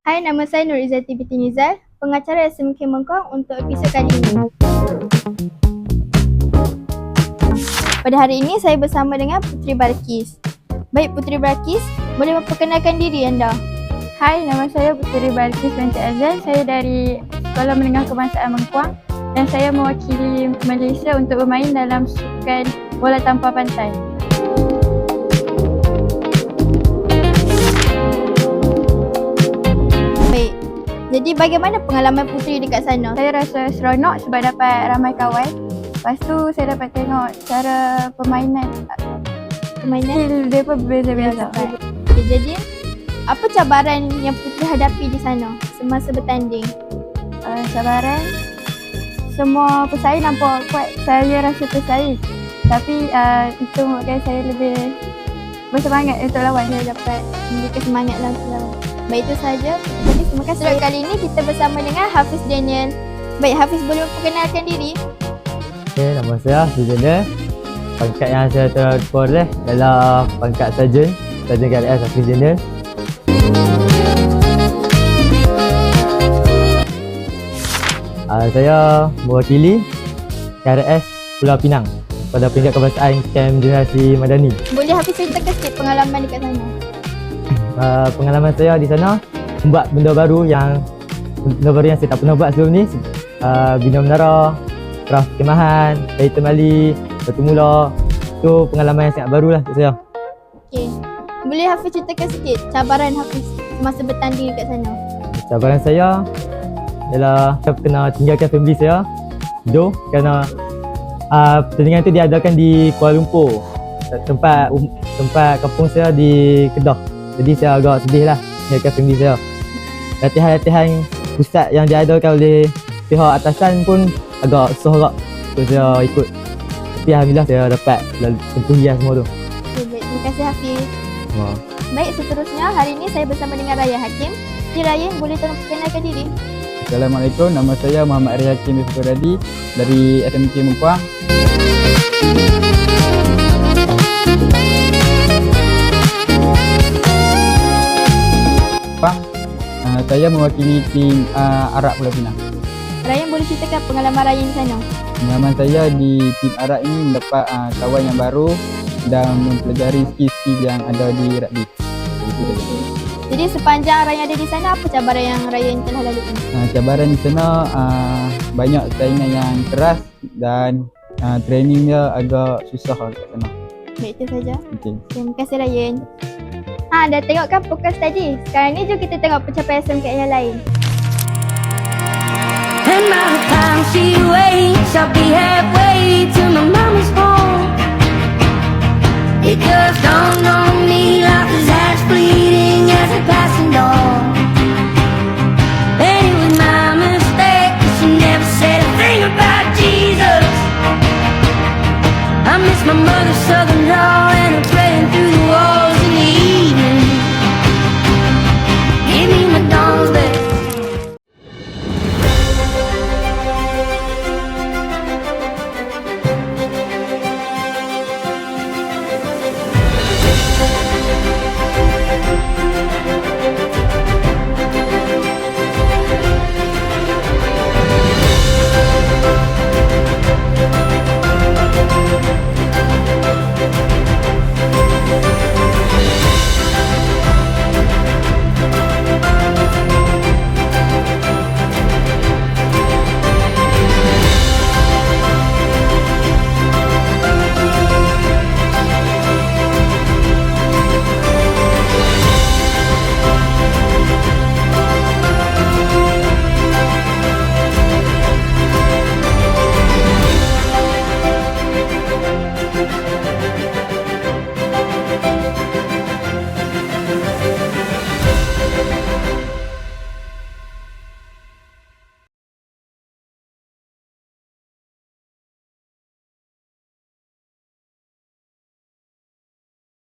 Hai, nama saya Nur Izzati binti Nizal, pengacara SMK Mengkuang untuk episod kali ini. Pada hari ini saya bersama dengan Puteri Balqis. Baik Puteri Balqis, boleh memperkenalkan diri anda? Hai, nama saya Puteri Balqis binti Azal. Saya dari Sekolah Menengah Kebangsaan Mengkuang dan saya mewakili Malaysia untuk bermain dalam sukan bola tampar pantai. Baik, jadi bagaimana pengalaman Puteri dekat sana? Saya rasa seronok sebab dapat ramai kawan. Lepas tu saya dapat tengok cara permainan skill dia pun berbeza-beza. Okay, jadi apa cabaran yang Puteri hadapi di sana semasa bertanding? Cabaran, semua pesaing nampak kuat. Saya rasa tersaing. Tapi itu membuatkan saya lebih bersemangat untuk lawan. Saya dapat memberikan semangat lah untuk lawan. Baik, itu sahaja. Jadi terima kasih. Kali ini kita bersama dengan Hafiz Daniel. Baik, Hafiz boleh memperkenalkan diri? Okay, nama saya Hafiz Daniel. Pangkat yang saya terperoleh adalah pangkat Sarjan KRS Hafiz Daniel. Saya mewakili KRS Pulau Pinang pada peringkat kebangsaan Kem Generasi Madani. Boleh Hafiz ceritakan sikit pengalaman dekat sana? Pengalaman saya di sana membuat benda baru yang saya tak pernah buat sebelum ni. Bina menara, craft kemahan, dari temali, batu mula. Itu pengalaman yang sangat baru lah untuk saya. Okey. Boleh Hafiz ceritakan sikit cabaran Hafiz semasa bertanding dekat sana? Cabaran saya ialah saya kena tinggalkan family saya hidup kerana pertandingan itu diadakan di Kuala Lumpur, tempat kampung saya di Kedah. Jadi saya agak sedih lah tinggalkan family saya. Latihan-latihan pusat yang diadakan oleh pihak atasan pun agak susah agak untuk saya ikut. Tapi alhamdulillah saya dapat tempuhi semua tu. Okay, baik. Terima kasih Hafiz. Wah. Baik, seterusnya hari ini saya bersama dengan Raya Hakim. Jadi Raya, boleh tolong perkenalkan diri? Assalamualaikum, nama saya Muhammad Raya Hakim Yusufuddin dari SMK Mengkuang. Saya mewakili tim Arak Pulau Pinang. Raya, boleh ceritakan pengalaman Raya di sana? Pengalaman saya di tim Arak ini mendapat kawan yang baru dan mempelajari skill-skill yang ada di rugby. Jadi sepanjang Raya ada di sana, apa cabaran yang Raya telah lalui? Cabaran di sana banyak saingan yang keras dan training dia agak susah kat sana. Baik, itu saja. Okay. Terima kasih Ryan. Dah tengok kan podcast tadi? Sekarang ni jom kita tengok pencapaian SMK yang lain. And by the time she wakes, I'll be halfway to my mama's home. It just dawned on me, life is as fleeting as it passes.